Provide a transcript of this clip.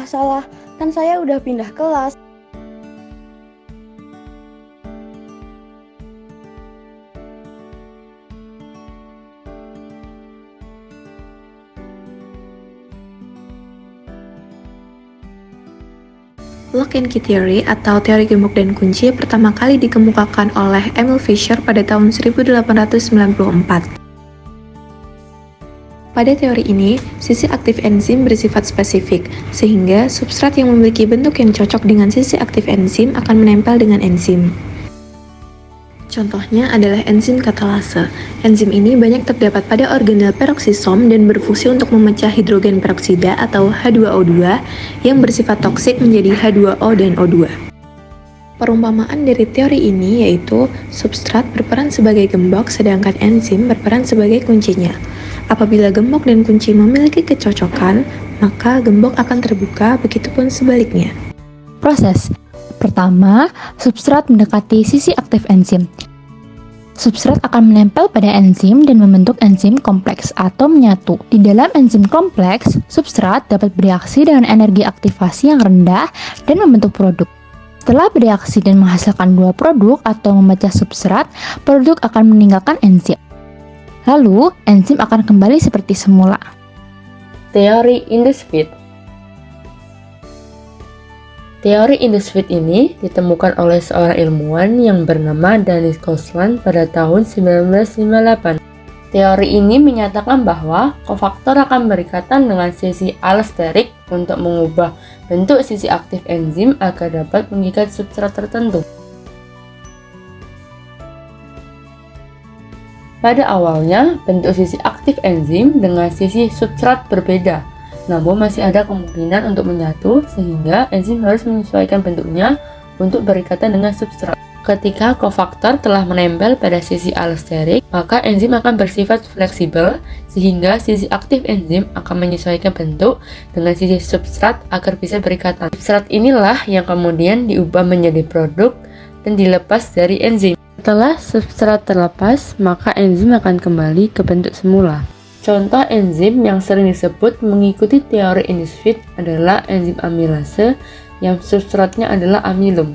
Salah. Kan saya udah pindah kelas. Lock and Key Theory atau teori gembok dan kunci pertama kali dikemukakan oleh Emil Fisher pada tahun 1894. Pada teori ini, sisi aktif enzim bersifat spesifik, sehingga substrat yang memiliki bentuk yang cocok dengan sisi aktif enzim akan menempel dengan enzim. Contohnya adalah enzim katalase. Enzim ini banyak terdapat pada organel peroksisom dan berfungsi untuk memecah hidrogen peroksida atau H2O2 yang bersifat toksik menjadi H2O dan O2. Perumpamaan dari teori ini yaitu substrat berperan sebagai gembok sedangkan enzim berperan sebagai kuncinya. Apabila gembok dan kunci memiliki kecocokan, maka gembok akan terbuka, begitupun sebaliknya. Proses pertama, substrat mendekati sisi aktif enzim. Substrat akan menempel pada enzim dan membentuk enzim kompleks atau menyatu. Di dalam enzim kompleks, substrat dapat bereaksi dengan energi aktivasi yang rendah dan membentuk produk. Setelah bereaksi dan menghasilkan dua produk atau memecah substrat, produk akan meninggalkan enzim. Lalu, enzim akan kembali seperti semula. Teori Indusvit. Teori Indusvit ini ditemukan oleh seorang ilmuwan yang bernama Dennis Kousland pada tahun 1958. Teori ini menyatakan bahwa kofaktor akan berikatan dengan sisi allosterik untuk mengubah bentuk sisi aktif enzim agar dapat mengikat substrat tertentu. Pada awalnya, bentuk sisi aktif enzim dengan sisi substrat berbeda, namun masih ada kemungkinan untuk menyatu sehingga enzim harus menyesuaikan bentuknya untuk berikatan dengan substrat. Ketika kofaktor telah menempel pada sisi allosterik, maka enzim akan bersifat fleksibel sehingga sisi aktif enzim akan menyesuaikan bentuk dengan sisi substrat agar bisa berikatan. Substrat inilah yang kemudian diubah menjadi produk dan dilepas dari enzim. Setelah substrat terlepas, maka enzim akan kembali ke bentuk semula. Contoh enzim yang sering disebut mengikuti teori Indusvit adalah enzim amilase yang substratnya adalah amilum.